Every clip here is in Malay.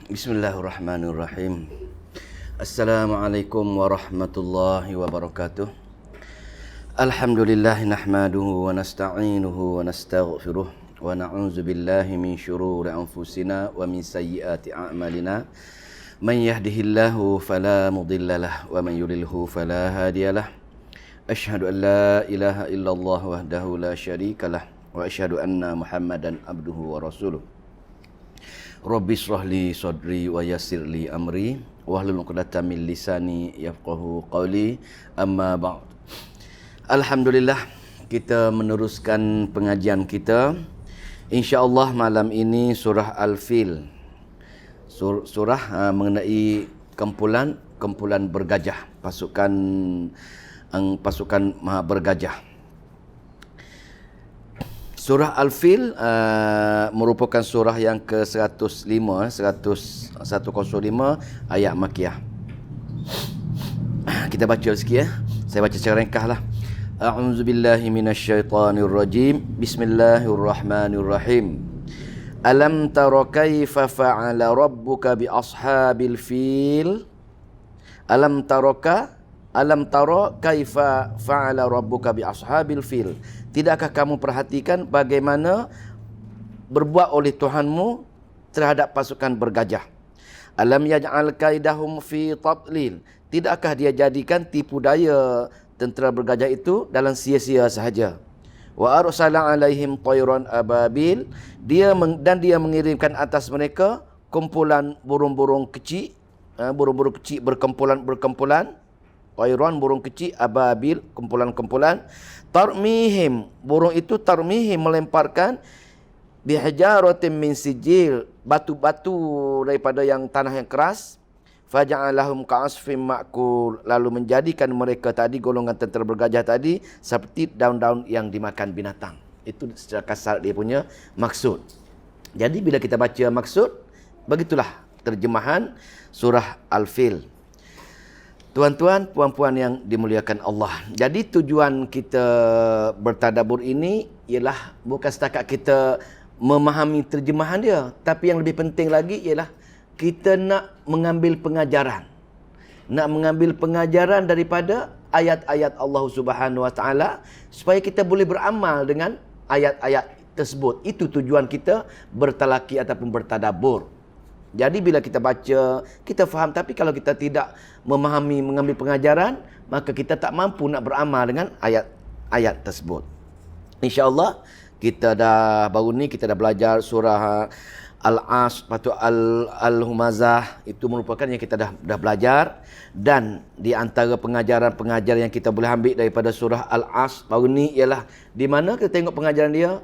Bismillahirrahmanirrahim. Assalamualaikum warahmatullahi wabarakatuh. Alhamdulillah nahmaduhu wa nasta'inuhu wa nastaghfiruh wa na'udzu billahi min syururi anfusina wa min sayyiati a'malina. Man yahdihillahu fala mudhillalah wa man yudlilhu fala hadiyalah. Asyhadu an la ilaha illallah wahdahu la syarikalah wa asyhadu anna Muhammadan abduhu wa rasuluh. Rabbi shrah li sadri wa yassir li amri wahlul 'uqdatam min lisani yafqahu qawli. Amma ba'd. Alhamdulillah, kita meneruskan pengajian kita. Insya-Allah malam ini surah Al-Fil. Surah mengenai kumpulan bergajah, pasukan bergajah. Surah Al-Fil merupakan surah yang ke-105, 105 ayat Makkiyah. Kita baca sikit ya. Saya baca secara ringkaslah. A'udzu billahi minasyaitonir rajim. Bismillahirrahmanirrahim. Alam tara kaifa fa'ala rabbuka bi ashabil fil? Alam tara kaifa fa'ala rabbuka bi ashabil fil? Tidakkah kamu perhatikan bagaimana berbuat oleh Tuhanmu terhadap pasukan bergajah? Alam yaj'al kaidahum fi tadlil? Tidakkah dia jadikan tipu daya tentera bergajah itu dalam sia-sia sahaja? Wa arsala alaihim tayran ababil? Dia mengirimkan atas mereka kumpulan burung-burung kecil, berkumpulan. Tayran, burung kecil, ababil, kumpulan-kumpulan. Tarmihim, burung itu tarmihim, melemparkan bihajaratin min sijil, batu-batu daripada yang tanah yang keras. Faja'alahum ka'asfim ma'kul, lalu menjadikan mereka tadi, golongan tentera bergajah tadi, seperti daun-daun yang dimakan binatang. Itu secara kasar dia punya maksud. Jadi bila kita baca maksud, begitulah terjemahan surah Al-Fil. Tuan-tuan, puan-puan yang dimuliakan Allah. Jadi tujuan kita bertadabbur ini ialah bukan setakat kita memahami terjemahan dia, tapi yang lebih penting lagi ialah kita nak mengambil pengajaran. Nak mengambil pengajaran daripada ayat-ayat Allah Subhanahu Wa Taala supaya kita boleh beramal dengan ayat-ayat tersebut. Itu tujuan kita bertalaki ataupun bertadabbur. Jadi bila kita baca, kita faham, tapi kalau kita tidak memahami, mengambil pengajaran, maka kita tak mampu nak beramal dengan ayat-ayat tersebut. InsyaAllah kita baru ni kita dah belajar surah Al-As, lepas tu Al-Humazah. Itu merupakan yang kita dah belajar. Dan di antara pengajaran-pengajaran yang kita boleh ambil daripada surah Al-As baru ni ialah di mana kita tengok pengajaran dia.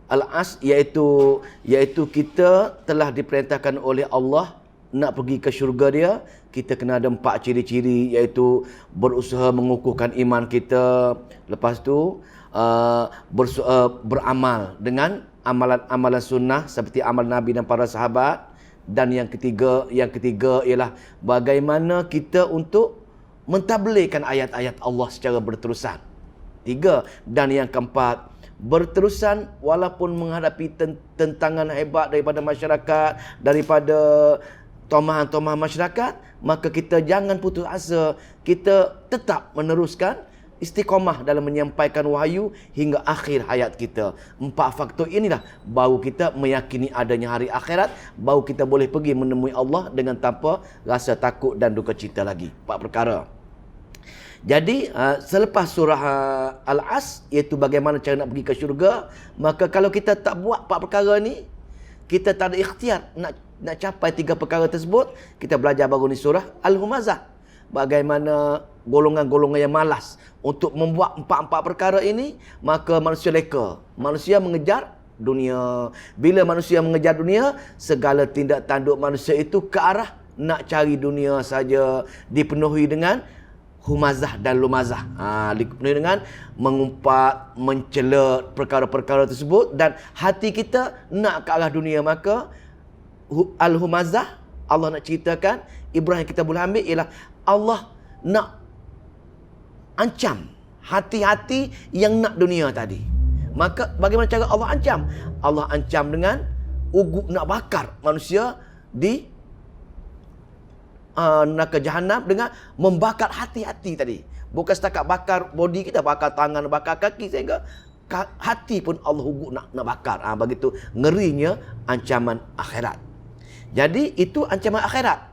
Al-As iaitu kita telah diperintahkan oleh Allah nak pergi ke syurga dia. Kita kena ada 4 ciri-ciri, iaitu berusaha mengukuhkan iman kita. Lepas tu beramal dengan amalan-amalan sunnah seperti amal Nabi dan para sahabat. Dan yang ketiga ialah bagaimana kita untuk mentadbirkan ayat-ayat Allah secara berterusan. 3. Dan yang keempat, berterusan walaupun menghadapi tentangan hebat daripada masyarakat, daripada tomahan-tomahan masyarakat, maka kita jangan putus asa. Kita tetap meneruskan istiqamah dalam menyampaikan wahyu hingga akhir hayat kita. 4 faktor inilah baru kita meyakini adanya hari akhirat, baru kita boleh pergi menemui Allah dengan tanpa rasa takut dan duka cita lagi. 4 perkara. Jadi selepas surah Al-As, iaitu bagaimana cara nak pergi ke syurga, maka kalau kita tak buat 4 perkara ni, kita tak ada ikhtiar nak capai 3 perkara tersebut. Kita belajar baru ni surah Al-Humazah, bagaimana golongan-golongan yang malas untuk membuat 4 perkara ini, maka manusia leka, manusia mengejar dunia. Bila manusia mengejar dunia, segala tindak tanduk manusia itu ke arah nak cari dunia saja, dipenuhi dengan humazah dan lumazah. Dipenuhi dengan mengumpat, mencela perkara-perkara tersebut, dan hati kita nak ke arah dunia. Maka Al-Humazah, Allah nak ceritakan, ibrah yang kita boleh ambil ialah Allah nak ancam hati-hati yang nak dunia tadi. Maka bagaimana cara Allah ancam? Allah ancam dengan ugu, nak bakar manusia di neraka jahanam dengan membakar hati-hati tadi. Bukan setakat bakar body kita, bakar tangan, bakar kaki, sehingga hati pun Allah hukum nak bakar. Begitu ngerinya ancaman akhirat. Jadi itu ancaman akhirat.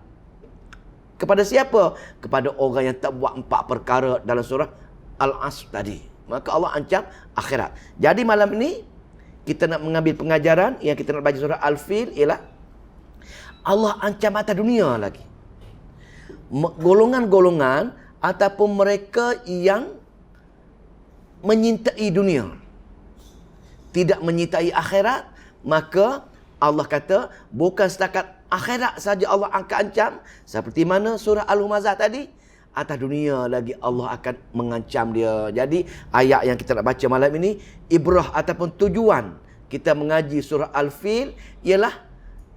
Kepada siapa? Kepada orang yang tak buat 4 perkara dalam surah Al-Asr tadi. Maka Allah ancam akhirat. Jadi malam ini kita nak mengambil pengajaran yang kita nak baca surah Al-Fil ialah Allah ancam atas dunia lagi. Golongan-golongan ataupun mereka yang menyintai dunia, tidak menyintai akhirat, maka Allah kata bukan setakat akhirat saja Allah akan ancam, seperti mana surah Al-Humazah tadi, atas dunia lagi Allah akan mengancam dia. Jadi ayat yang kita nak baca malam ini, ibrah ataupun tujuan kita mengaji surah Al-Fil ialah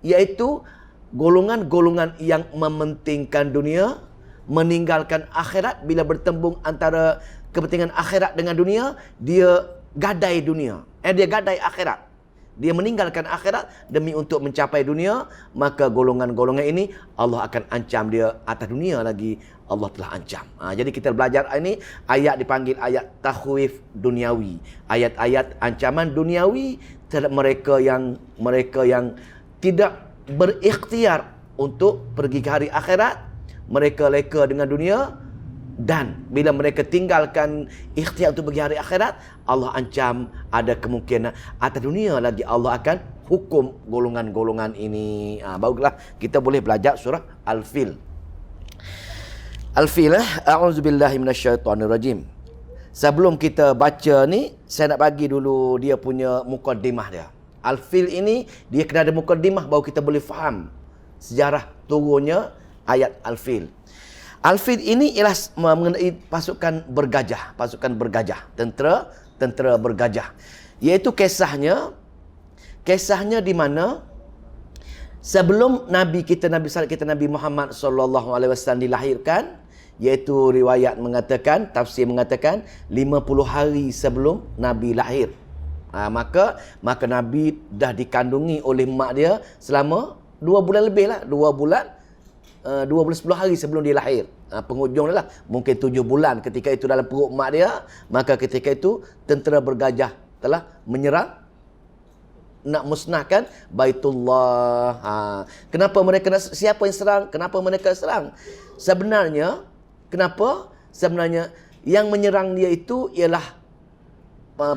iaitu golongan-golongan yang mementingkan dunia, meninggalkan akhirat. Bila bertembung antara kepentingan akhirat dengan dunia, dia gadai dunia. Dia gadai akhirat. Dia meninggalkan akhirat demi untuk mencapai dunia. Maka golongan-golongan ini Allah akan ancam dia atas dunia lagi. Allah telah ancam. Jadi kita belajar ini, ayat dipanggil ayat takhwif duniawi. Ayat-ayat ancaman duniawi terhadap mereka yang tidak berikhtiar untuk pergi ke hari akhirat. Mereka leka dengan dunia, dan bila mereka tinggalkan ikhtiar untuk pergi hari akhirat, Allah ancam ada kemungkinan atas dunia lagi Allah akan hukum golongan-golongan ini. Barulah kita boleh belajar surah Al-Fil. Al-Fil, a'udzubillahi minasyaitonirrajim. Sebelum kita baca ni, saya nak bagi dulu dia punya mukaddimah dia. Al-Fil ini dia kena ada mukaddimah baru kita boleh faham sejarah turunnya ayat Al-Fil. Al-Fil ini ialah mengenai pasukan bergajah, tentera bergajah. Iaitu kisahnya di mana sebelum Nabi Muhammad sallallahu alaihi wasallam dilahirkan, iaitu riwayat mengatakan, tafsir mengatakan 50 hari sebelum Nabi lahir. Maka Nabi dah dikandungi oleh mak dia selama 2 bulan lebih lah. 2 bulan 10 hari sebelum dia lahir. Penghujung lah, mungkin 7 bulan ketika itu dalam perut mak dia. Maka ketika itu tentera bergajah telah menyerang, nak musnahkan Baitullah. Kenapa mereka nak, siapa yang serang? Kenapa mereka serang? Sebenarnya yang menyerang dia itu ialah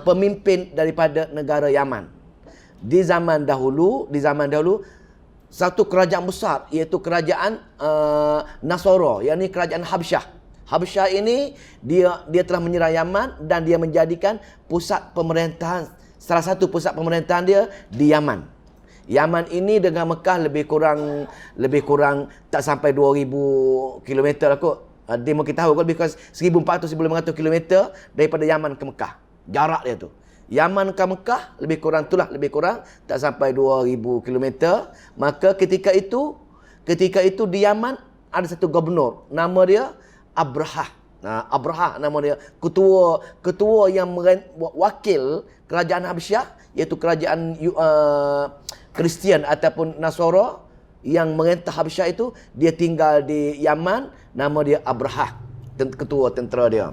pemimpin daripada negara Yaman. Di zaman dahulu satu kerajaan besar, iaitu kerajaan Nasara, yakni kerajaan Habsyah. Habsyah ini dia telah menyerang Yaman dan dia menjadikan pusat pemerintahan, salah satu pusat pemerintahan dia di Yaman. Yaman ini dengan Mekah lebih kurang tak sampai 2000 km lah kot. Dia mungkin tahu kot, lebih kurang 1400-1500 km daripada Yaman ke Mekah. Jarak dia tu. Yaman ke Mekah lebih kurang tak sampai 2000 km. Maka ketika itu di Yaman ada satu gubernur, nama dia Abrahah. Abrahah nama dia, ketua yang wakil kerajaan Habsyah, iaitu kerajaan Kristian ataupun Nasara yang merentah Habsyah itu. Dia tinggal di Yaman, nama dia Abrahah, ketua tentera dia.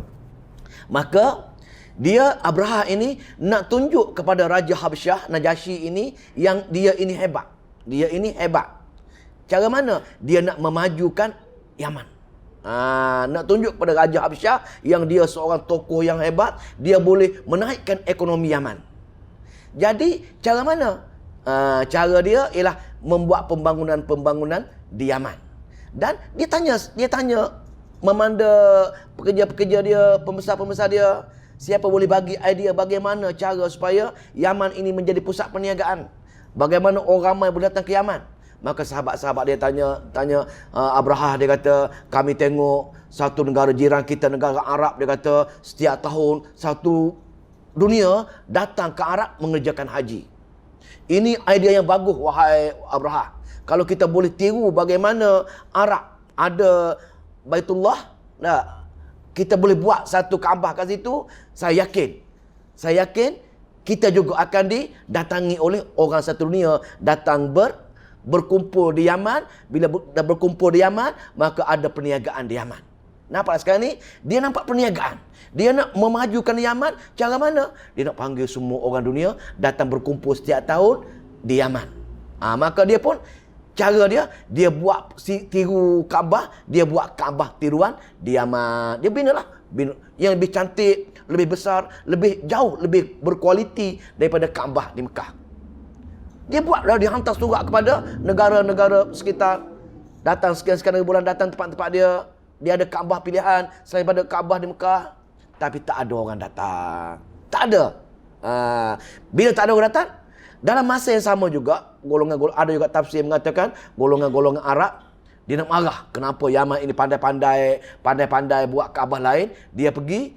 Maka Abrahah ini nak tunjuk kepada Raja Habsyah, Najasyi ini, yang dia ini hebat. Cara mana? Dia nak memajukan Yaman. Nak tunjuk kepada Raja Habsyah yang dia seorang tokoh yang hebat, dia boleh menaikkan ekonomi Yaman. Jadi cara mana? Cara dia ialah membuat pembangunan di Yaman. Dan dia tanya memanda pekerja-pekerja dia, pembesar-pembesar dia, siapa boleh bagi idea bagaimana cara supaya Yaman ini menjadi pusat perniagaan? Bagaimana orang ramai boleh datang ke Yaman? Maka sahabat-sahabat dia tanya Abrahah, dia kata, kami tengok satu negara jiran kita, negara Arab, dia kata setiap tahun satu dunia datang ke Arab mengerjakan haji. Ini idea yang bagus, wahai Abrahah. Kalau kita boleh tiru bagaimana Arab ada Baitullah, kita boleh buat satu Kaabah kat situ, saya yakin kita juga akan didatangi oleh orang satu dunia, datang berkumpul di Yaman. Bila dah berkumpul di Yaman, maka ada perniagaan di Yaman. Nampak sekarang ni, dia nampak perniagaan. Dia nak memajukan Yaman. Cara mana? Dia nak panggil semua orang dunia datang berkumpul setiap tahun di Yaman. Maka dia pun, cara dia buat tiru Kaabah, dia buat Kaabah tiruan di Yaman. Dia bina yang lebih cantik, lebih besar, lebih jauh, lebih berkualiti daripada Kaabah di Mekah. Dia buatlah, dia hantar surat kepada negara-negara sekitar. Datang sekian-sekian bulan, datang tempat-tempat dia. Dia ada Kaabah pilihan selain pada Kaabah di Mekah. Tapi tak ada orang datang. Tak ada. Bila tak ada orang datang, dalam masa yang sama juga, ada juga tafsir mengatakan, golongan-golongan Arab, dia nak marah. Kenapa Yaman ini pandai-pandai buat Kaabah lain. Dia pergi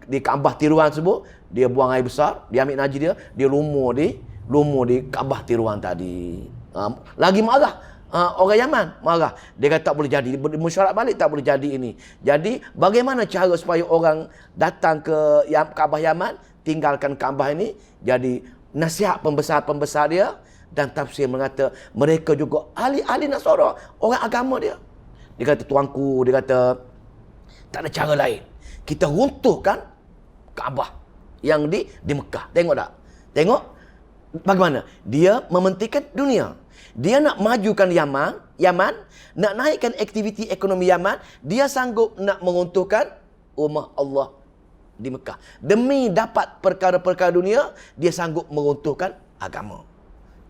di Kaabah tiruan tersebut. Dia buang air besar, dia ambil najis dia lumur di Kaabah tiruan tadi. Lagi marah. Orang Yaman marah. Dia kata tak boleh jadi. Mesyuarat balik tak boleh jadi ini. Jadi bagaimana cara supaya orang datang ke Kaabah Yaman, tinggalkan Kaabah ini? Jadi nasihat pembesar-pembesar dia dan tafsir mengata mereka juga ahli-ahli Nasara, orang agama dia. Dia kata, tuanku, dia kata tak ada cara lain. Kita runtuhkan Kaabah yang di Mekah. Tengok tak? Tengok bagaimana dia mementingkan dunia. Dia nak majukan Yaman, nak naikkan aktiviti ekonomi Yaman, dia sanggup nak meruntuhkan rumah Allah di Mekah. Demi dapat perkara-perkara dunia, dia sanggup meruntuhkan agama.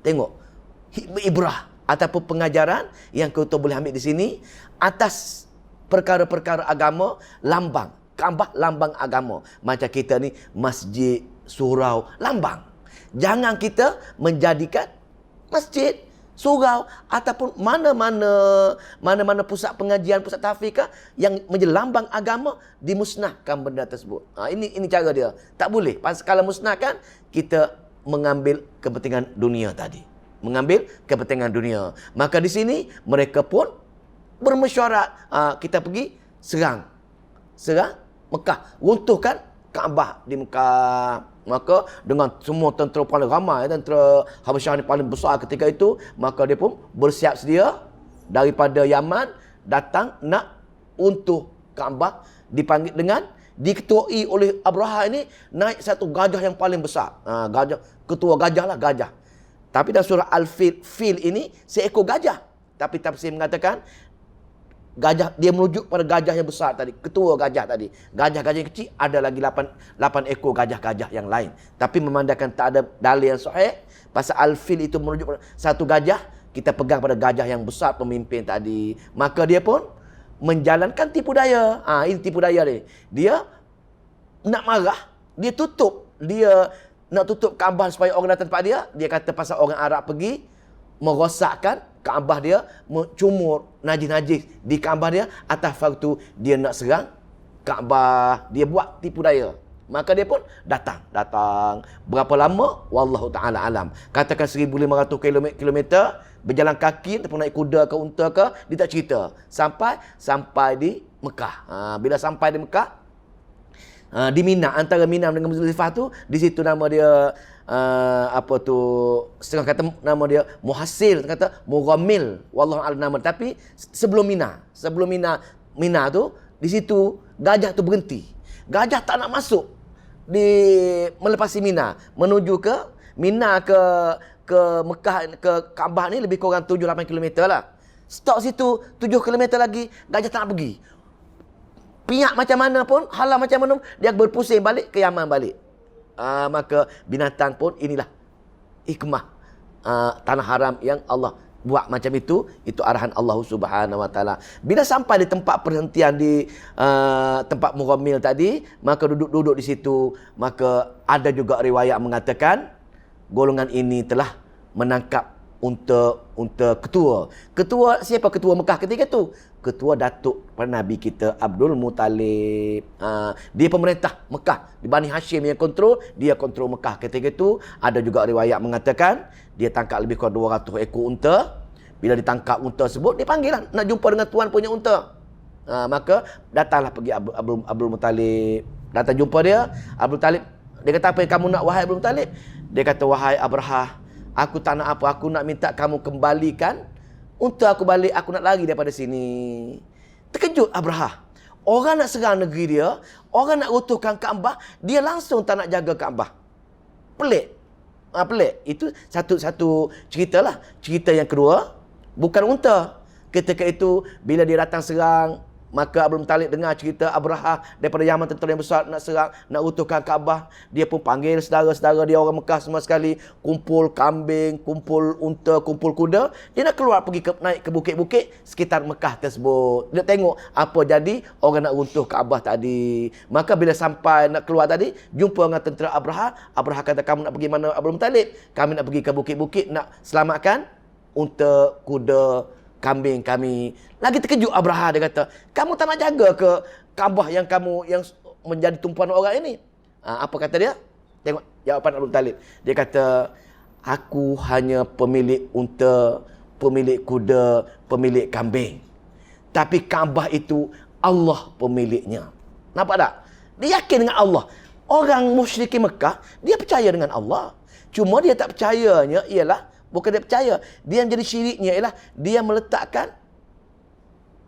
Tengok, ibrah ataupun pengajaran yang kita boleh ambil di sini atas perkara-perkara agama, lambang. Kaabah lambang agama. Macam kita ni, masjid, surau, lambang. Jangan kita menjadikan masjid, surau ataupun mana-mana pusat pengajian, pusat tahfiz yang menjadi lambang agama, dimusnahkan benda tersebut. Ini cara dia. Tak boleh. Kalau musnahkan, kita mengambil kepentingan dunia tadi. Mengambil kepentingan dunia. Maka di sini mereka pun bermesyuarat. Kita pergi serang Mekah, runtuhkan Kaabah di Mekah. Maka dengan semua tentera paling ramai, tentera Habasyah ni paling besar ketika itu, maka dia pun bersiap sedia daripada Yaman datang nak untuk Kaabah, dipanggil dengan diketuai oleh Abraha ini, naik satu gajah yang paling besar. Ketua gajah lah, gajah. Tapi dalam surah Al-Fil ini seekor gajah. Tapi tafsir mengatakan gajah, dia merujuk pada gajah yang besar tadi, ketua gajah tadi. Gajah-gajah yang kecil ada lagi 8 ekor gajah-gajah yang lain. Tapi memandangkan tak ada dalil yang sahih, pasal Al-Fil itu merujuk pada satu gajah, kita pegang pada gajah yang besar pemimpin tadi. Maka dia pun menjalankan tipu daya. Ini tipu daya dia. Dia nak marah, dia nak tutup Kaabah supaya orang datang tempat dia. Dia kata pasal orang Arab pergi merosakkan Kaabah dia, cumur najis-najis di Kaabah dia, atas faktu dia nak serang Kaabah. Dia buat tipu daya. Maka dia pun datang. Berapa lama? Wallahu ta'ala alam. Katakan 1,500 kilometer, berjalan kaki, ataupun naik kuda ke unta ke, dia tak cerita. Sampai di Mekah. Bila sampai di Mekah, di Mina, antara Mina dengan Muzdalifah tu, di situ nama dia setengah kata nama dia Muhassil, kata Mughammil, wallahu a'lam nama. Tapi sebelum Mina tu, di situ gajah tu berhenti. Gajah tak nak masuk melepasi Mina, menuju ke Mina, ke Mekah, ke Kaabah ni lebih kurang 7-8 km lah. Stop situ 7 km lagi, gajah tak nak pergi. Pihak macam mana pun, halang macam mana, dia berpusing balik ke Yaman balik. Maka binatang pun, inilah hikmah tanah haram yang Allah buat macam itu arahan Allah Subhanahu Wa Taala. Bila sampai di tempat perhentian di tempat Mughammil tadi, maka duduk di situ. Maka ada juga riwayat mengatakan golongan ini telah menangkap unta ketua. Siapa ketua Mekah ketika itu? Ketua datuk pada Nabi kita Abdul Muttalib. Dia pemerintah Mekah. Di Bani Hashim yang kontrol, dia kontrol Mekah ketika itu. Ada juga riwayat mengatakan dia tangkap lebih kurang 200 ekor unta. Bila ditangkap unta tersebut, dia panggil lah nak jumpa dengan tuan punya unta. Maka datanglah pergi Abdul Muttalib. Datang jumpa dia. Abdul Muttalib, dia kata, apa yang kamu nak wahai Abdul Muttalib? Dia kata, wahai Abraha, Aku tak nak apa, aku nak minta kamu kembalikan unta aku balik, aku nak lari daripada sini. Terkejut Abraha. Orang nak serang negeri dia, orang nak runtuhkan Kaabah, dia langsung tak nak jaga Kaabah. Pelik. Pelik. Itu satu cerita lah. Cerita yang kedua, bukan unta. Ketika itu, bila dia datang serang, maka Abdul Muttalib dengar cerita Abraha daripada Yaman, tentera yang besar nak serang, nak runtuhkan Kaabah. Dia pun panggil saudara-saudara dia, orang Mekah semua sekali, kumpul kambing, kumpul unta, kumpul kuda. Dia nak keluar pergi naik ke bukit-bukit sekitar Mekah tersebut. Dia tengok apa jadi orang nak runtuh Kaabah tadi. Maka bila sampai nak keluar tadi, jumpa dengan tentera Abraha. Abraha kata, kamu nak pergi mana Abdul Muttalib? Kami nak pergi ke bukit-bukit nak selamatkan unta, kuda, kambing kami. Lagi terkejut Abraha, dia kata, kamu tak nak jaga ke Kaabah yang menjadi tumpuan orang ini? Apa kata dia? Tengok jawapan Abdul Muttalib. Dia kata, aku hanya pemilik unta, pemilik kuda, pemilik kambing. Tapi Kaabah itu Allah pemiliknya. Nampak tak? Dia yakin dengan Allah. Orang musyrikin Mekah, dia percaya dengan Allah. Cuma dia tak percayanya ialah, bukan dia percaya, dia yang jadi syiriknya ialah dia meletakkan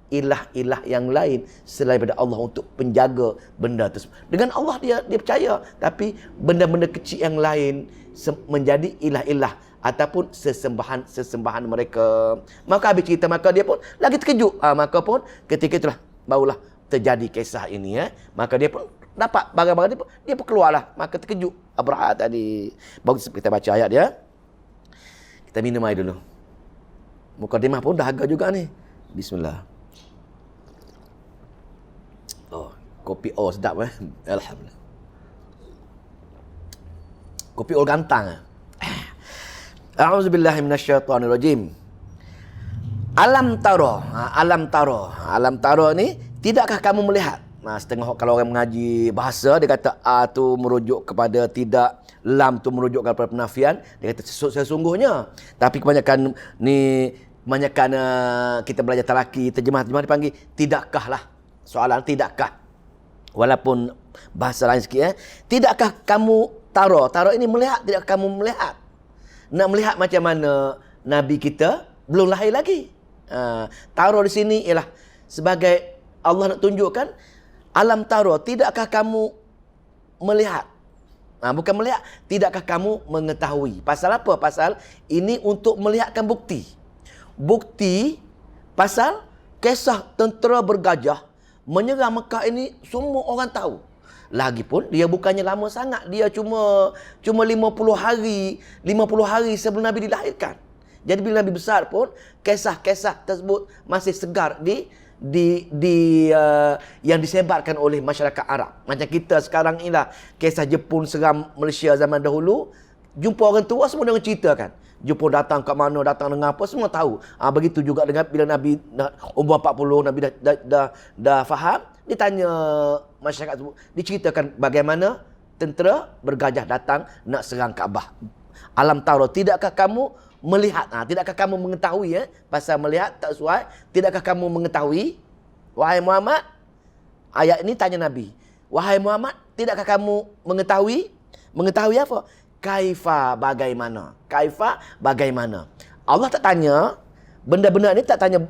ilah-ilah yang lain selain daripada Allah untuk penjaga benda tersebut. Dengan Allah dia percaya, tapi benda-benda kecil yang lain menjadi ilah-ilah ataupun sesembahan mereka. Maka habis cerita, maka dia pun lagi terkejut. Maka pun ketika itulah barulah terjadi kisah ini. Maka dia pun dapat barang-barang dia pun keluarlah. Maka terkejut Abraha tadi. Baru kita baca ayat dia. Kita minum air dulu. Mukadimah pun dah agak juga ni. Bismillah. Oh, kopi sedap Alhamdulillah. Kopi gantang. A'udzubillahi minasyaitonirrajim. Alam taro. Alam taro ni, tidakkah kamu melihat? Setengah kalau orang mengaji bahasa, dia kata a tu merujuk kepada tidak, lam tu merujuk kepada penafian. Dia kata sesungguhnya. Tapi kebanyakan kita belajar talaki, terjemah dipanggil tidakkah lah. Soalan tidakkah. Walaupun bahasa lain sikit. Tidakkah kamu taro ini melihat, tidakkah kamu melihat? Nak melihat macam mana Nabi kita belum lahir lagi. Taro di sini ialah sebagai Allah nak tunjukkan, alam taro, tidakkah kamu melihat? Bukan melihat, tidakkah kamu mengetahui? Pasal apa? Pasal ini untuk melihatkan bukti. Bukti pasal kisah tentera bergajah menyerang Mekah ini semua orang tahu. Lagipun dia bukannya lama sangat, dia cuma 50 hari sebelum Nabi dilahirkan. Jadi bila Nabi besar pun kisah-kisah tersebut masih segar yang disebarkan oleh masyarakat Arab. Macam kita sekarang inilah kisah Jepun serang Malaysia zaman dahulu, jumpa orang tua semua dengan ceritakan. Jepun datang kat mana, datang dengan apa, semua tahu. Begitu juga dengan bila Nabi umur 40, Nabi dah faham, dia tanya masyarakat tersebut, diceritakan bagaimana tentera bergajah datang nak serang Kaabah. Alam taro, tidakkah kamu melihat? Tidakkah kamu mengetahui? Pasal melihat tak sesuai. Tidakkah kamu mengetahui? Wahai Muhammad, ayat ini tanya Nabi. Wahai Muhammad, tidakkah kamu mengetahui? Mengetahui apa? Kaifa, bagaimana? Kaifa, bagaimana? Allah tak tanya, benda-benda ni tak tanya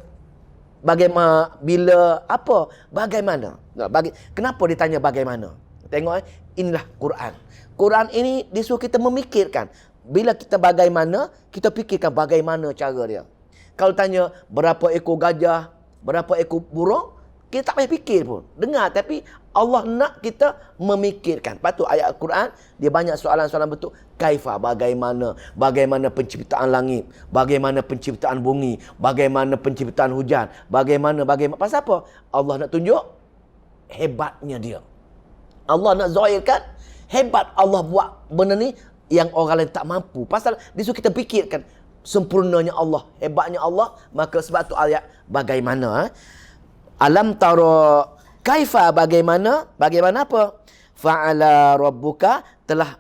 bagaimana, bila, apa, bagaimana. Kenapa dia tanya bagaimana? Tengok, inilah Quran. Quran ini disuruh kita memikirkan. Bila kita bagaimana, kita fikirkan bagaimana cara dia. Kalau tanya berapa ekor gajah, berapa ekor burung, kita tak payah fikir pun. Dengar, tapi Allah nak kita memikirkan. Patut ayat Al-Quran, dia banyak soalan-soalan bentuk kaifa, bagaimana. Bagaimana penciptaan langit, bagaimana penciptaan bumi, bagaimana penciptaan hujan, bagaimana. Pasal apa? Allah nak tunjuk hebatnya dia. Allah nak zahirkan hebat Allah buat benda ni yang orang lain tak mampu. Pasal disuruh kita fikirkan sempurnanya Allah, hebatnya Allah. Maka sebab tu ayat bagaimana. Alam tara kaifa, bagaimana apa? Fa'ala rabbuka, telah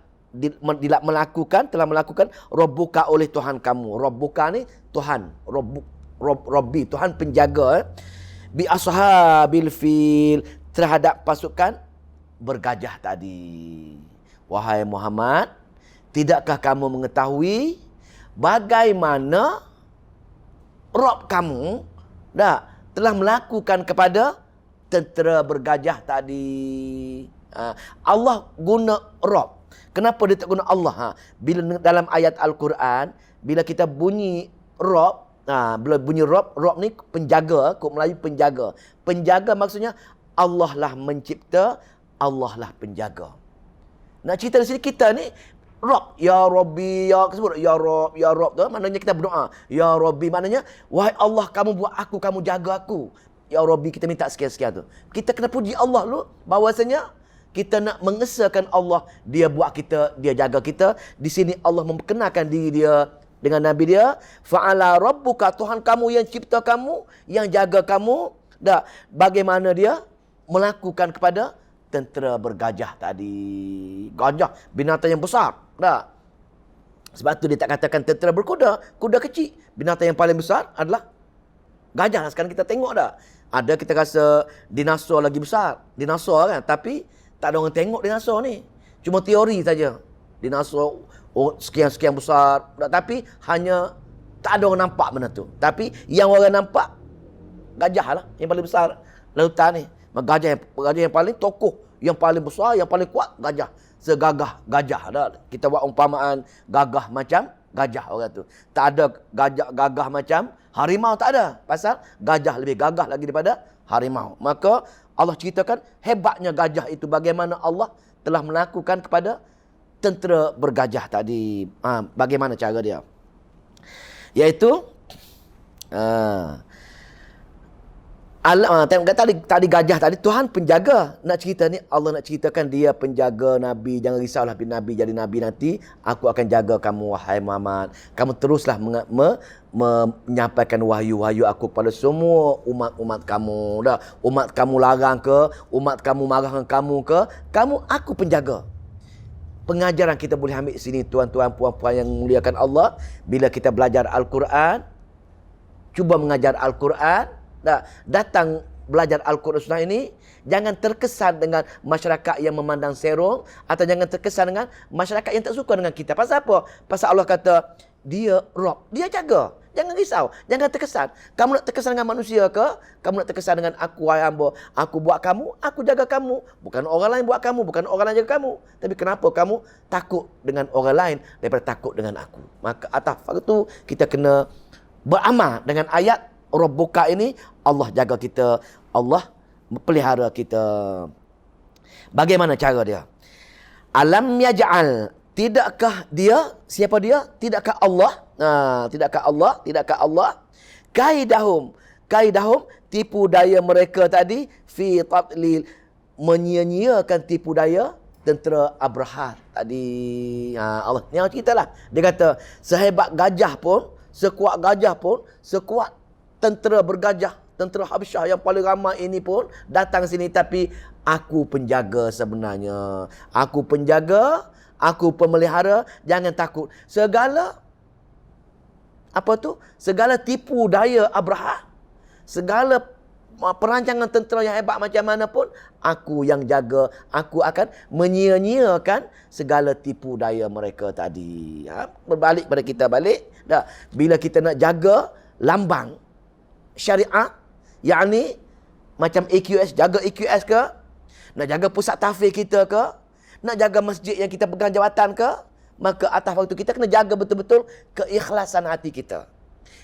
melakukan rabbuka oleh Tuhan kamu. Rabbuka ni Tuhan, Rabbi, Tuhan penjaga. Bi ashabil fil, terhadap pasukan bergajah tadi. Wahai Muhammad, tidakkah kamu mengetahui bagaimana Rabb kamu telah melakukan kepada tentera bergajah tadi. Allah guna Rabb. Kenapa dia tak guna Allah? Bila dalam ayat Al-Quran, bila kita bunyi Rabb, bila bunyi Rabb ni penjaga, kod Melayu penjaga. Penjaga maksudnya Allah lah mencipta, Allah lah penjaga. Nak cerita di sini kita ni Rabb, ya Rabbi, ya sebut ya Rabb tu maknanya kita berdoa. Ya Rabbi maknanya wahai Allah, kamu buat aku, kamu jaga aku. Ya Rabbi, kita minta sekian-sekian tu. Kita kena puji Allah dulu bahwasanya kita nak mengesahkan Allah, dia buat kita, dia jaga kita. Di sini Allah memperkenalkan diri dia dengan nabi dia, fa'ala rabbuka, Tuhan kamu yang cipta kamu, yang jaga kamu. Bagaimana dia melakukan kepada tentera bergajah tadi. Gajah binatang yang besar. Sebab tu dia tak katakan tentera berkuda, kuda kecil. Binatang yang paling besar adalah gajah. Sekarang kita tengok dah. Ada kita rasa dinosaur lagi besar. Dinosaur kan, tapi tak ada orang tengok dinosaur ni. Cuma teori saja. Dinosaur sekian-sekian besar. Tapi hanya tak ada orang nampak benda tu. Tapi yang orang nampak gajah lah yang paling besar lautan ni. Gajah yang paling tokoh, yang paling besar, yang paling kuat, gajah. Segagah gajah. Kita buat umpamaan gagah macam gajah orang tu. Tak ada gagah macam harimau, tak ada. Pasal gajah lebih gagah lagi daripada harimau. Maka Allah ceritakan hebatnya gajah itu, bagaimana Allah telah melakukan kepada tentera bergajah tadi. Bagaimana cara dia? Iaitu tengok tadi gajah tadi, Tuhan penjaga. Nak cerita ni, Allah nak ceritakan dia penjaga Nabi. Jangan risaulah Nabi jadi Nabi nanti. Aku akan jaga kamu, wahai Muhammad. Kamu teruslah menyampaikan wahyu-wahyu aku kepada semua umat-umat kamu. Umat kamu larang ke, umat kamu marah dengan kamu ke, aku penjaga. Pengajaran kita boleh ambil sini, tuan-tuan, puan-puan yang memuliakan Allah. Bila kita belajar Al-Quran, cuba mengajar Al-Quran. Datang belajar Al-Quran Sunnah ini, jangan terkesan dengan masyarakat yang memandang serong, atau jangan terkesan dengan masyarakat yang tak suka dengan kita. Pasal apa? Pasal Allah kata dia Rabb, dia jaga. Jangan risau, jangan terkesan. Kamu nak terkesan dengan manusia ke? Kamu nak terkesan dengan aku, wahai hamba? Aku buat kamu, aku jaga kamu. Bukan orang lain buat kamu, bukan orang lain jaga kamu. Tapi kenapa kamu takut dengan orang lain daripada takut dengan aku? Maka atas itu kita kena beramal dengan ayat Rabbuka ini. Allah jaga kita, Allah pelihara kita. Bagaimana cara dia? Alam yaj'al, tidakkah dia, siapa dia? Tidakkah Allah? Tidakkah Allah kaidahum, tipu daya mereka tadi, fi tatlil, menyia-nyiakan tipu daya tentera Abraha tadi. Allah ni ceritalah. Dia kata sehebat gajah pun, sekuat gajah pun, sekuat tentera bergajah, tentera Habsyah yang paling ramai ini pun datang sini, tapi aku penjaga sebenarnya. Aku penjaga, aku pemelihara, jangan takut. Segala segala tipu daya Abraha, segala perancangan tentera yang hebat macam mana pun, aku yang jaga. Aku akan menyia-nyiakan segala tipu daya mereka tadi. Berbalik pada kita balik. Bila kita nak jaga lambang syariat, yakni macam EQS, jaga EQS ke, nak jaga pusat tahfiz kita ke, nak jaga masjid yang kita pegang jawatan ke, maka atas waktu kita kena jaga betul-betul keikhlasan hati kita.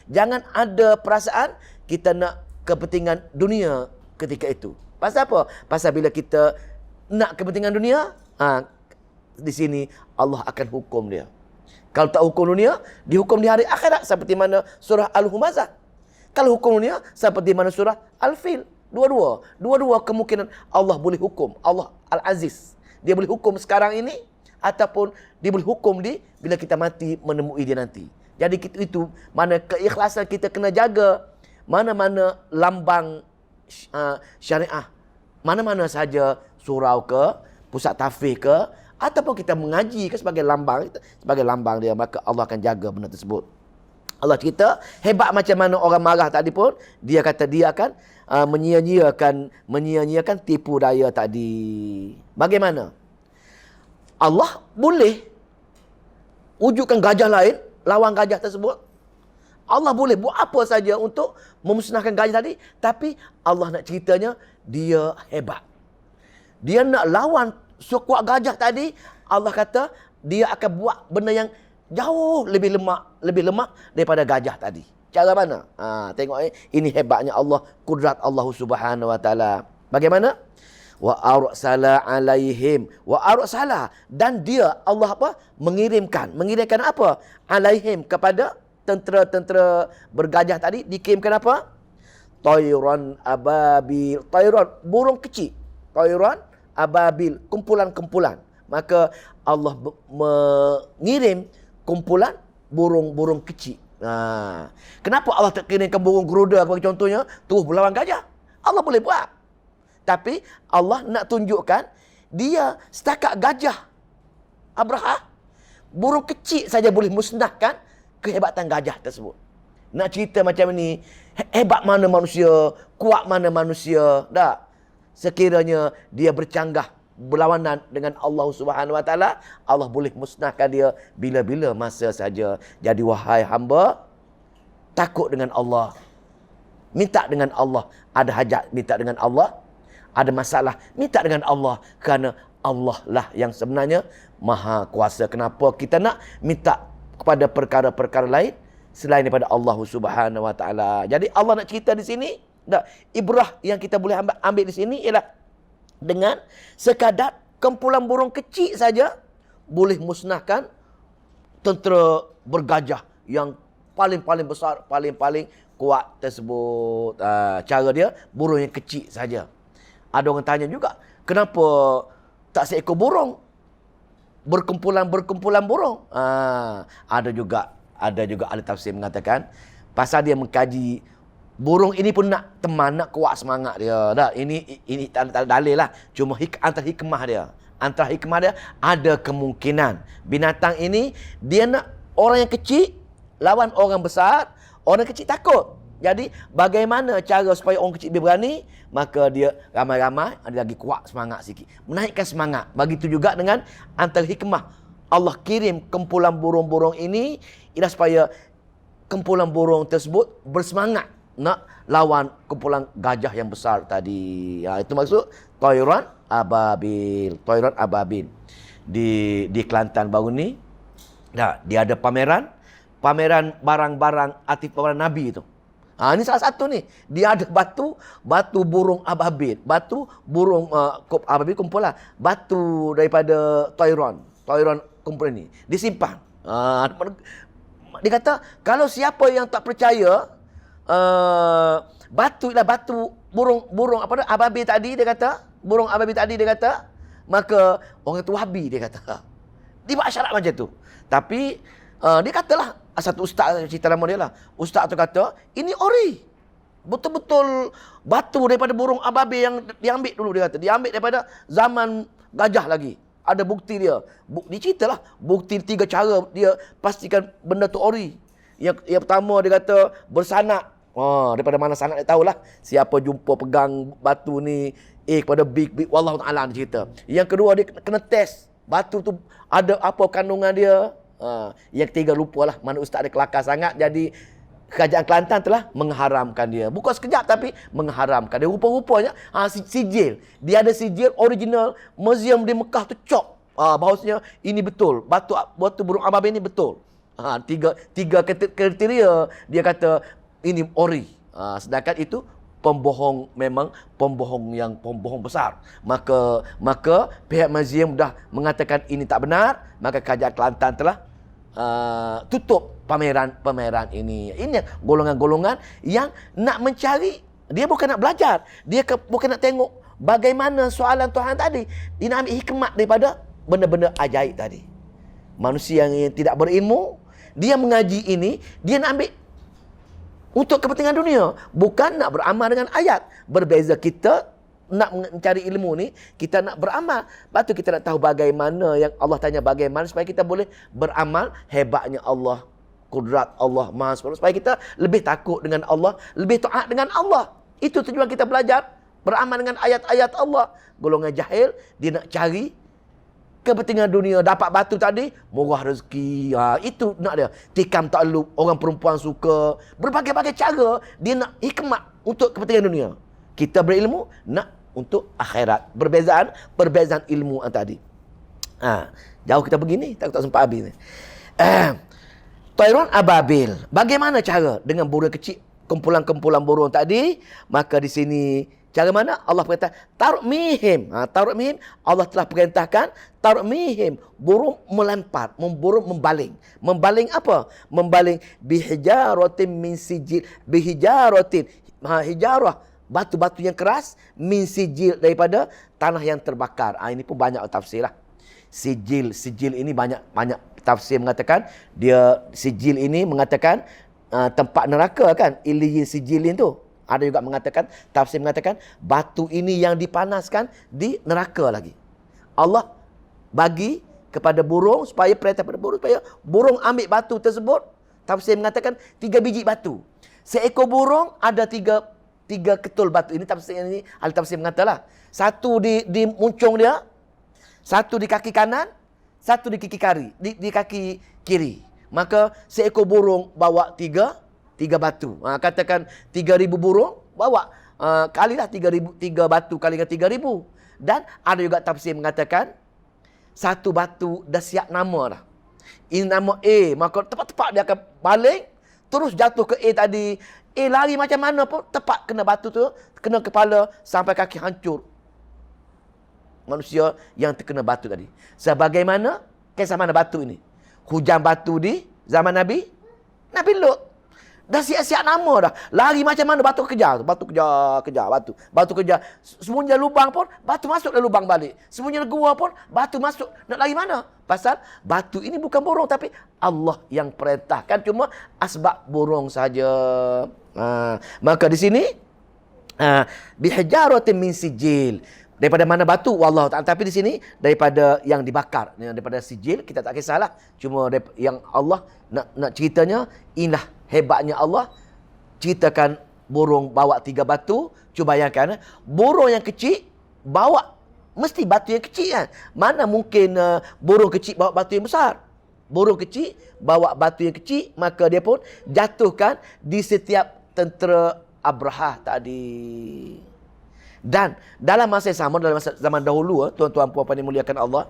Jangan ada perasaan kita nak kepentingan dunia ketika itu. Pasal apa? Pasal bila kita nak kepentingan dunia, di sini Allah akan hukum dia. Kalau tak hukum dunia, dihukum di hari akhirat, seperti mana surah Al-Humazah. Kalau hukum dunia, seperti mana surah Al-Fil. Dua-dua kemungkinan Allah boleh hukum. Allah Al-Aziz. Dia boleh hukum sekarang ini, ataupun dia boleh hukum bila kita mati menemui dia nanti. Jadi itu mana keikhlasan kita kena jaga. Mana-mana lambang syariah, mana-mana saja, surau ke, pusat tahfiz ke, ataupun kita mengaji ke sebagai lambang dia, maka Allah akan jaga benda tersebut. Allah cerita hebat macam mana orang marah tadi pun, dia kata dia akan menyia-nyiakan tipu daya tadi. Bagaimana? Allah boleh wujudkan gajah lain lawan gajah tersebut. Allah boleh buat apa saja untuk memusnahkan gajah tadi. Tapi Allah nak ceritanya, dia hebat. Dia nak lawan sekuat gajah tadi. Allah kata, dia akan buat benda yang jauh lebih lemah daripada gajah tadi. Cara mana? Tengok ini hebatnya Allah, kudrat Allah Subhanahu wa taala. Bagaimana? Wa arsala alaihim, wa arsala, dan dia Allah apa? Mengirimkan apa? Alaihim, kepada tentera-tentera bergajah tadi dikirimkan apa? Tayran ababil, tayran burung kecil, tayran ababil, kumpulan-kumpulan. Maka Allah mengirim kumpulan burung-burung kecil. Kenapa Allah tak kirimkan burung geruda bagi contohnya terus berlawan gajah? Allah boleh buat. Tapi Allah nak tunjukkan dia setakat gajah Abraha, burung kecil saja boleh musnahkan kehebatan gajah tersebut. Nak cerita macam ni, hebat mana manusia, kuat mana manusia. Tak? Sekiranya dia bercanggah berlawanan dengan Allah Subhanahu wa taala, Allah boleh musnahkan dia bila-bila masa saja. Jadi wahai hamba, takut dengan Allah. Minta dengan Allah. Ada hajat, minta dengan Allah. Ada masalah, minta dengan Allah. Kerana Allah lah yang sebenarnya maha kuasa. Kenapa kita nak minta kepada perkara-perkara lain selain daripada Allah Subhanahu wa taala? Jadi Allah nak cerita di sini, ibrah yang kita boleh ambil di sini ialah dengan sekadar kumpulan burung kecil saja boleh musnahkan tentera bergajah yang paling-paling besar, paling-paling kuat tersebut. Cara dia burung yang kecil saja. Ada orang tanya juga, kenapa tak seekor burung? Berkumpulan burung. Ada juga ahli tafsir mengatakan pasal dia mengkaji burung ini pun nak teman, nak kuat semangat dia. Ini tak ada dalil lah. Cuma antara hikmah dia ada kemungkinan binatang ini dia nak orang yang kecil lawan orang besar, orang kecil takut. Jadi bagaimana cara supaya orang kecil lebih berani? Maka dia ramai-ramai, ada lagi kuat semangat sikit. Menaikkan semangat. Begitu juga dengan antara hikmah Allah kirim kumpulan burung-burung ini ialah supaya kumpulan burung tersebut bersemangat nak lawan kumpulan gajah yang besar tadi. Itu maksud Tayran ababil. Tayran ababil. Di Kelantan baru ni, dia ada pameran barang-barang artif pameran Nabi itu. Ini salah satu ni. Dia ada batu burung ababil. Batu burung ababil kumpulan. Batu daripada Tayran kumpulan ni disimpan. Dia kata kalau siapa yang tak percaya batu ialah batu burung ababil tadi, dia kata burung ababil tadi, dia kata maka orang itu Wahabi, dia kata. Dia buat syarat macam tu. Tapi dia katalah, satu ustaz cerita nama dia lah. Ustaz tu kata, ini ori. Betul-betul batu daripada burung ababil yang diambil dulu, dia kata. Diambil daripada zaman gajah lagi. Ada bukti dia. Dia ceritalah bukti 3 cara dia pastikan benda tu ori. Yang pertama dia kata bersanad. Daripada mana sanad dia tahulah. Siapa jumpa pegang batu ni kepada big wallahu taala, dia cerita. Yang kedua dia kena test batu tu ada apa kandungan dia. Yang ketiga lupalah, mana ustaz dia kelakar sangat. Jadi kerajaan Kelantan telah mengharamkan dia. Bukan sekejap tapi mengharamkan dia. Rupa-rupanya sijil. Dia ada sijil original museum di Mekah tu cop. Bahawasanya ini betul. Batu burung ababil ini betul. Tiga kriteria dia kata ini ori. Sedangkan itu pembohong, memang pembohong besar. Maka pihak museum dah mengatakan ini tak benar. Maka kerajaan Kelantan telah tutup pameran ini. Ini golongan-golongan yang nak mencari, dia bukan nak belajar, dia bukan nak tengok bagaimana soalan Tuhan tadi. Dia nak ambil hikmat daripada benda-benda ajaib tadi. Manusia yang tidak berilmu, dia mengaji ini, dia nak ambil untuk kepentingan dunia, bukan nak beramal dengan ayat. Berbeza kita nak mencari ilmu ni, kita nak beramal. Lepas tu kita nak tahu bagaimana yang Allah tanya, bagaimana supaya kita boleh beramal. Hebatnya Allah, kudrat Allah Maha Sempurna, supaya kita lebih takut dengan Allah, lebih taat dengan Allah. Itu tujuan kita belajar, beramal dengan ayat-ayat Allah. Golongan jahil, dia nak cari kepentingan dunia, dapat batu tadi, murah rezeki. Itu nak dia. Tikam takluk, orang perempuan suka. Berbagai-bagai cara dia nak hikmat untuk kepentingan dunia. Kita berilmu nak untuk akhirat. Perbezaan ilmu tadi. Jauh kita begini, tak sempat habis ni. Tairun ababil. Bagaimana cara dengan burung kecil, kumpulan-kumpulan burung tadi? Maka di sini cara mana? Allah perintah tarmihim. Tarmihim, Allah telah perintahkan tarmihim, burung melempar, burung membaling. Membaling apa? Membaling bihijaratin min sijil. Bihijaratin, hijarah, batu-batu yang keras, min sijil, daripada tanah yang terbakar. Ini pun banyak tafsir lah. Sijil ini banyak tafsir mengatakan dia sijil ini mengatakan tempat neraka kan, iliyin sijilin tu. Ada juga mengatakan tafsir mengatakan batu ini yang dipanaskan di neraka lagi. Allah bagi kepada burung supaya perintah pada burung supaya burung ambil batu tersebut. Tafsir mengatakan 3 biji batu. Seekor burung ada tiga ketul batu. Ini tafsir ini ahli tafsir mengatalah. Satu di muncung dia, satu di kaki kanan, satu di kaki kiri. Maka seekor burung bawa tiga batu. Katakan 3,000 burung bawa kalilah 3,000, 3 batu kali dengan 3,000. Dan ada juga tafsir mengatakan satu batu dah siap nama dah. Ini nama A, maka tepat-tepat dia akan baling terus jatuh ke A tadi. A lari macam mana pun tepat kena batu tu, kena kepala sampai kaki hancur. Manusia yang terkena batu tadi. Sebagaimana kisah mana batu ini? Hujan batu di zaman Nabi Lut. Dah siap-siap nama dah. Lari macam mana batu kejar. Batu kejar. Sembunyi lubang pun batu masuk dalam lubang balik. Sembunyi gua pun batu masuk. Nak lari mana? Pasal batu ini bukan burung tapi Allah yang perintahkan, cuma asbab burung saja. Maka di sini bihijaratin min sijil. Daripada mana batu? Wallahu ta'ala. Tapi di sini daripada yang dibakar. Daripada sijil kita tak kisahlah. Cuma yang Allah nak ceritanya, inilah hebatnya Allah. Ceritakan burung bawa 3 batu. Cuba bayangkan, burung yang kecil bawa mesti batu yang kecil kan. Mana mungkin burung kecil bawa batu yang besar. Burung kecil bawa batu yang kecil, maka dia pun jatuhkan di setiap tentera Abrahah tadi. Dan dalam masa yang sama, dalam masa zaman dahulu, tuan-tuan puan-puan dimuliakan Allah,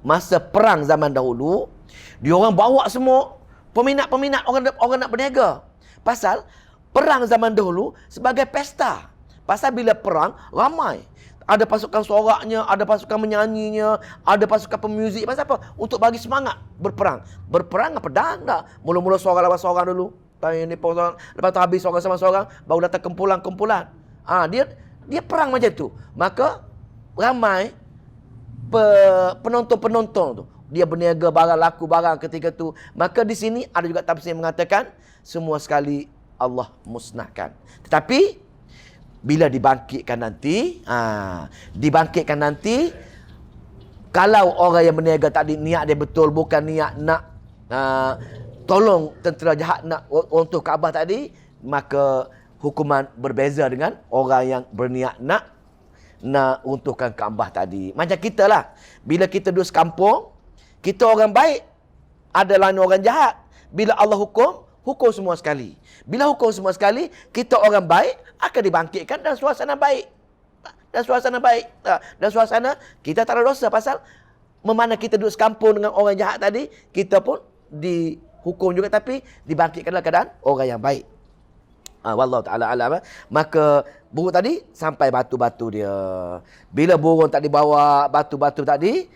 masa perang zaman dahulu, dia orang bawa semua peminat-peminat orang nak berniaga. Pasal perang zaman dahulu sebagai pesta. Pasal bila perang ramai. Ada pasukan soraknya, ada pasukan menyanyinya, ada pasukan pemuzik. Pasal apa? Untuk bagi semangat berperang. Berperang apa? Pedang tak? Mula-mula seorang lawan seorang dulu. Lepas tu habis seorang sama seorang, baru datang kumpulan-kumpulan. Dia perang macam tu. Maka ramai penonton-penonton tu. Dia berniaga barang, laku barang ketika tu. Maka di sini ada juga tafsir mengatakan semua sekali Allah musnahkan. Tetapi bila dibangkitkan nanti, kalau orang yang berniaga tadi niat dia betul, bukan niat nak tolong tentera jahat nak runtuh Kaabah tadi, maka hukuman berbeza dengan orang yang berniat nak runtuhkan Kaabah tadi. Macam kita lah. Bila kita duduk sekampung, kita orang baik, ada lain orang jahat. Bila Allah hukum semua sekali. Bila hukum semua sekali, kita orang baik akan dibangkitkan dalam suasana baik. Dan suasana kita tak ada dosa. Pasal memana kita duduk sekampung dengan orang jahat tadi, kita pun dihukum juga, tapi dibangkitkan dalam keadaan orang yang baik. Wallahu ta'ala alam. Maka burung tadi sampai batu-batu dia. Bila burung tadi bawa batu-batu tadi,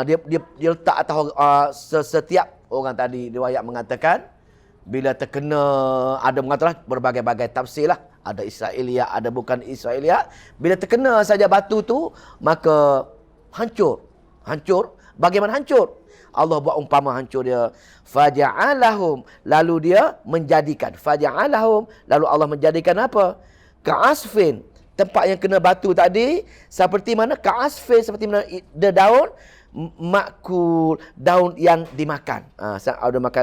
dia letak atas setiap orang tadi. Riwayat mengatakan bila terkena, ada mengatakan berbagai-bagai tafsir lah. Ada Israiliyat, ada bukan Israiliyat. Bila terkena saja batu tu, maka hancur. Bagaimana hancur? Allah buat umpama hancur dia. Faja'alahum, lalu dia menjadikan. Faja'alahum, lalu Allah menjadikan apa? Ka'asfin, tempat yang kena batu tadi, seperti mana? Ka'asfin, seperti mana daun makul, daun yang dimakan.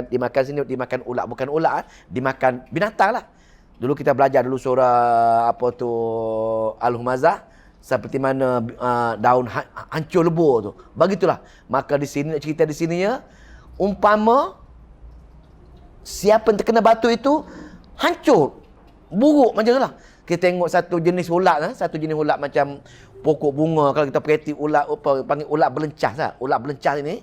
Dimakan sini, dimakan ulat, bukan ulat, dimakan binatang lah. Dulu kita belajar dulu surah apa tu Al-Humazah, seperti mana daun hancur lebur tu. Begitulah. Maka di sini nak cerita di sininya, umpama siapa yang terkena batu itu hancur, buruk macam itulah. Kita tengok satu jenis ulat, satu jenis ulat macam pokok bunga. Kalau kita perhati ulat apa panggil ulat belencah lah. Ulat belencah ini,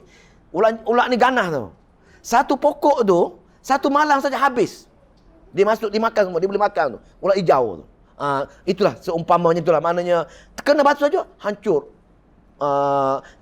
ulat ni ganas tu. Satu pokok tu satu malam saja habis. Dia masuk dimakan semua, dia boleh makan tu. Ulat hijau tu. Itulah seumpamanya itulah, maknanya terkena batu saja hancur.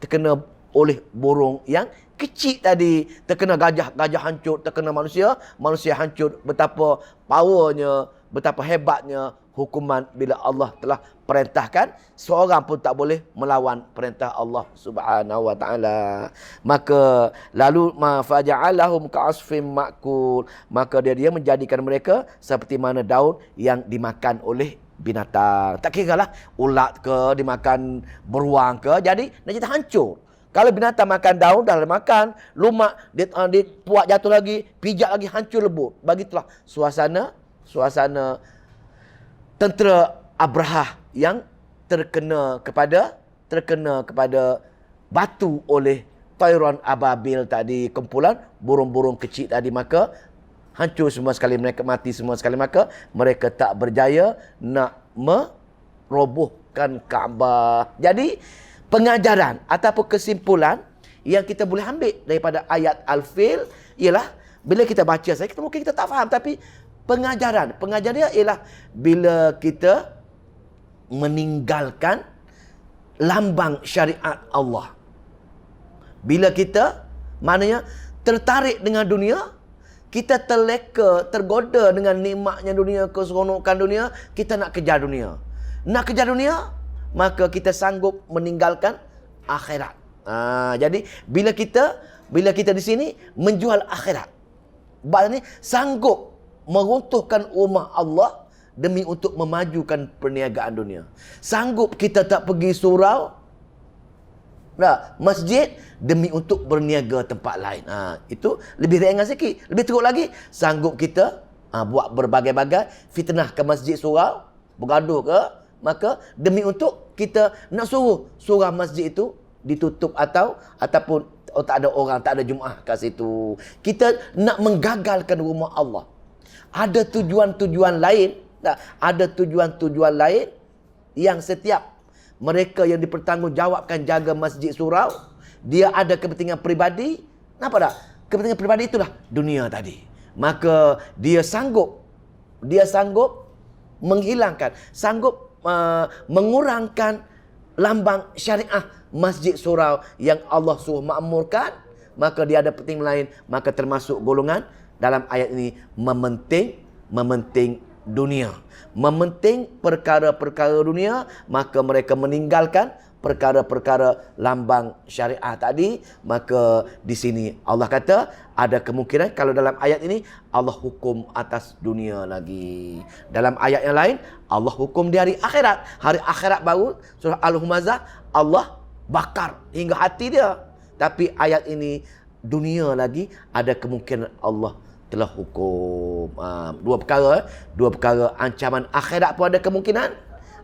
Terkena oleh burung yang kecil tadi, terkena gajah hancur, terkena manusia hancur. Betapa powernya, betapa hebatnya hukuman bila Allah telah perintahkan, seorang pun tak boleh melawan perintah Allah Subhanahu wa taala. Maka lalu faja'alahum ka'asfin ma'kul, maka dia menjadikan mereka seperti mana daun yang dimakan oleh binatang. Tak kiralah ulat ke, dimakan beruang ke, jadi nak cerita hancur. Kalau binatang makan daun, dah makan, lumak, dia puak jatuh lagi, pijak lagi, hancur lebur. Begitulah suasana tentera Abrahah yang terkena kepada batu oleh Tayran Ababil tadi, kumpulan burung-burung kecil tadi. Maka hancur semua sekali, mereka mati semua sekali. Maka mereka tak berjaya nak merobohkan Kaabah. Jadi pengajaran ataupun kesimpulan yang kita boleh ambil daripada ayat Al-Fil ialah, bila kita baca saya, mungkin kita tak faham, tapi pengajaran dia ialah bila kita meninggalkan lambang syariat Allah, bila kita maknanya tertarik dengan dunia, kita tergoda dengan nikmatnya dunia, keseronokan dunia, kita nak kejar dunia, maka kita sanggup meninggalkan akhirat. Jadi bila kita di sini menjual akhirat, maknanya sanggup meruntuhkan rumah Allah demi untuk memajukan perniagaan dunia. Sanggup kita tak pergi surau, masjid, demi untuk berniaga tempat lain. Itu lebih ringan sikit. Lebih teruk lagi, sanggup kita buat berbagai-bagai fitnah ke masjid surau, bergaduh ke, maka demi untuk kita nak suruh surau masjid itu ditutup ataupun tak ada orang, tak ada Jumaat kat situ. Kita nak menggagalkan rumah Allah. Ada tujuan-tujuan lain, yang setiap mereka yang dipertanggungjawabkan jaga masjid surau, dia ada kepentingan peribadi. Nampak tak? Kepentingan peribadi itulah dunia tadi. Maka dia sanggup menghilangkan, mengurangkan lambang syariah masjid surau yang Allah suruh makmurkan. Maka dia ada penting lain, maka termasuk golongan dalam ayat ini mementing dunia, mementing perkara-perkara dunia. Maka mereka meninggalkan perkara-perkara lambang syariah tadi. Maka di sini Allah kata ada kemungkinan kalau dalam ayat ini Allah hukum atas dunia lagi. Dalam ayat yang lain Allah hukum di hari akhirat. Hari akhirat baru surah Al-Humazah Allah bakar hingga hati dia. Tapi ayat ini dunia lagi ada kemungkinan Allah telah hukum. Dua perkara. Ancaman akhirat pun ada kemungkinan,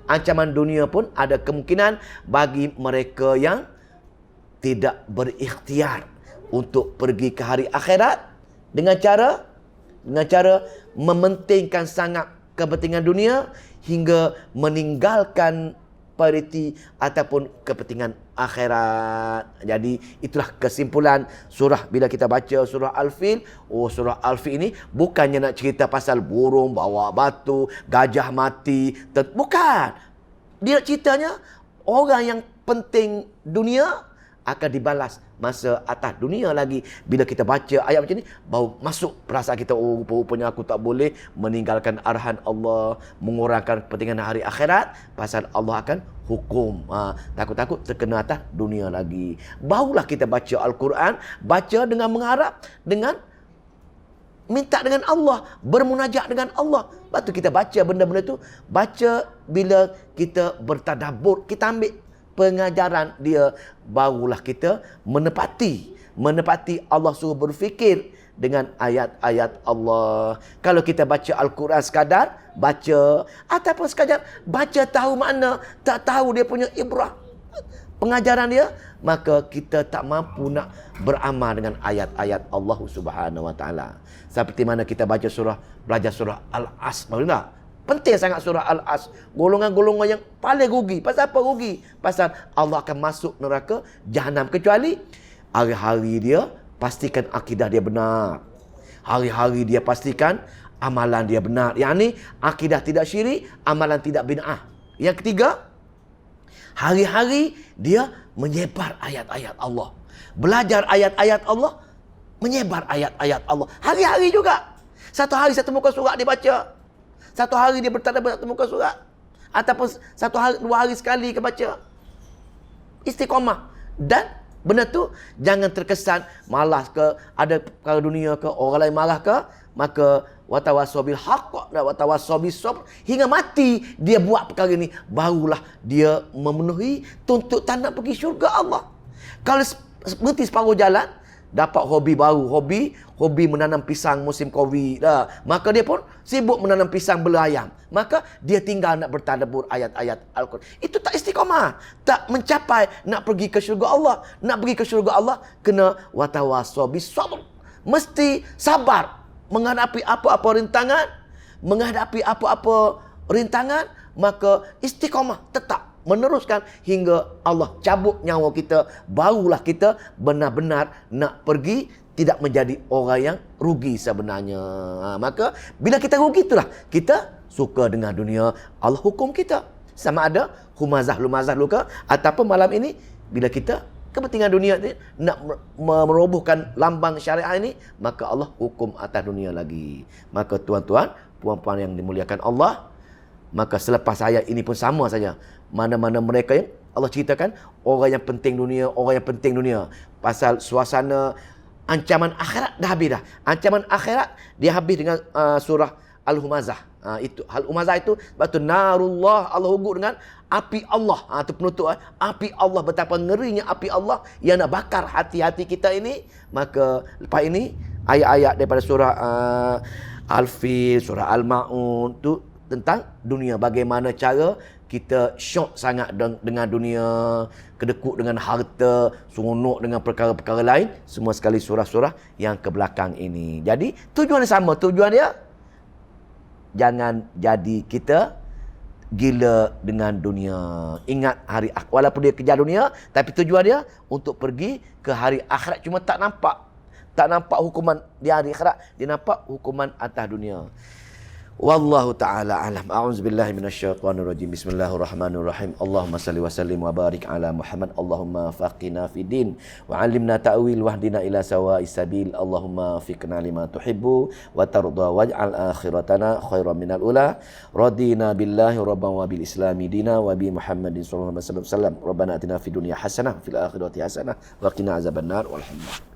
ancaman dunia pun ada kemungkinan bagi mereka yang tidak berikhtiar untuk pergi ke hari akhirat dengan cara mementingkan sangat kepentingan dunia hingga meninggalkan prioriti ataupun kepentingan akhirat. Jadi itulah kesimpulan surah bila kita baca surah Al-Fil. Surah Al-Fil ini bukannya nak cerita pasal burung bawa batu, gajah mati. Bukan. Dia ceritanya orang yang penting dunia akan dibalas masa atas dunia lagi. Bila kita baca ayat macam ni, baru masuk perasaan kita, rupanya aku tak boleh meninggalkan arahan Allah, mengurangkan kepentingan hari akhirat, pasal Allah akan hukum. Takut-takut terkena atas dunia lagi. Barulah kita baca Al-Quran, baca dengan mengharap, dengan minta dengan Allah, bermunajat dengan Allah. Lepas tu kita baca benda-benda tu, baca bila kita bertadabbur, kita ambil pengajaran dia, barulah kita menepati Allah suruh berfikir dengan ayat-ayat Allah. Kalau kita baca Al-Quran sekadar baca, ataupun sekadar baca tahu makna, tak tahu dia punya ibrah, pengajaran dia, maka kita tak mampu nak beramal dengan ayat-ayat Allah Subhanahu Wa Taala. Seperti mana kita baca belajar surah Al-As, betul tak? Penting sangat surah Al-As. Golongan-golongan yang paling rugi. Pasal apa rugi? Pasal Allah akan masuk neraka Jahanam, kecuali hari-hari dia pastikan akidah dia benar. Hari-hari dia pastikan amalan dia benar. Yang ni akidah tidak syirik, amalan tidak bid'ah. Yang ketiga, hari-hari dia menyebar ayat-ayat Allah. Belajar ayat-ayat Allah, menyebar ayat-ayat Allah. Hari-hari juga. Satu hari satu muka surat dia baca. Satu hari dia bertadabbur satu muka surat. Ataupun satu hari, 2 hari sekali ke baca. Istiqamah. Dan benda tu jangan terkesan malas ke, ada perkara dunia ke, orang lain marah ke, maka watawassaw bil haqq dan watawassaw bis sabr, hingga mati dia buat perkara ni, barulah dia memenuhi tuntutan nak pergi syurga Allah. Kalau berhenti separuh jalan, dapat hobi baru, hobi menanam pisang musim Covid dah, maka dia pun sibuk menanam pisang belayam, maka dia tinggal nak bertadabbur ayat-ayat Al-Quran. Itu tak istiqamah, tak mencapai nak pergi ke syurga Allah. Nak pergi ke syurga Allah kena watawassaw bis sabr, mesti sabar menghadapi apa-apa rintangan, maka istiqamah tetap meneruskan hingga Allah cabut nyawa kita, barulah kita benar-benar nak pergi, tidak menjadi orang yang rugi sebenarnya. Maka bila kita rugi, itulah kita suka dengan dunia, Allah hukum kita. Sama ada lumazah luka, ataupun malam ini bila kita kepentingan dunia ni nak merobohkan lambang syariat ini, maka Allah hukum atas dunia lagi. Maka tuan-tuan, puan-puan yang dimuliakan Allah, maka selepas ayat ini pun sama saja. Mana-mana mereka yang Allah ceritakan, orang yang penting dunia, pasal suasana ancaman akhirat dah habis dah. Ancaman akhirat dia habis dengan surah Al-Humazah. Itu Al-Humazah itu batu narullah, Allah ugut dengan api Allah. Itu penutup api Allah, betapa ngerinya api Allah yang nak bakar hati-hati kita ini. Maka lepas ini ayat-ayat daripada surah Al-Fil, surah Al-Ma'un tu tentang dunia, bagaimana cara kita syok sangat dengan dunia, kedekut dengan harta, seronok dengan perkara-perkara lain, semua sekali surah-surah yang ke belakang ini. Jadi tujuan sama, tujuan dia jangan jadi kita gila dengan dunia. Ingat hari akhirat, walaupun dia kejar dunia, tapi tujuan dia untuk pergi ke hari akhirat. Cuma tak nampak hukuman di hari akhirat, dia nampak hukuman atas dunia. Wallahu ta'ala alam. A'udzubillahi minasyaitonir rajim. Bismillahirrahmanirrahim. Allahumma salli wa sallim wa barik ala Muhammad. Allahumma faqina fid din wa 'allimna ta'wil wahdina ila sawa'is sabil. Allahumma fiqna lima tuhibbu wa tarda waj'al akhiratana khairan minal ula. Radina billahi rabban wa bil islami dina wa bi Muhammadin sallallahu alaihi wasallam. Rabbana atina fid dunya hasanah fil akhirati hasanah wa qina azabannar. Walhamdulillah.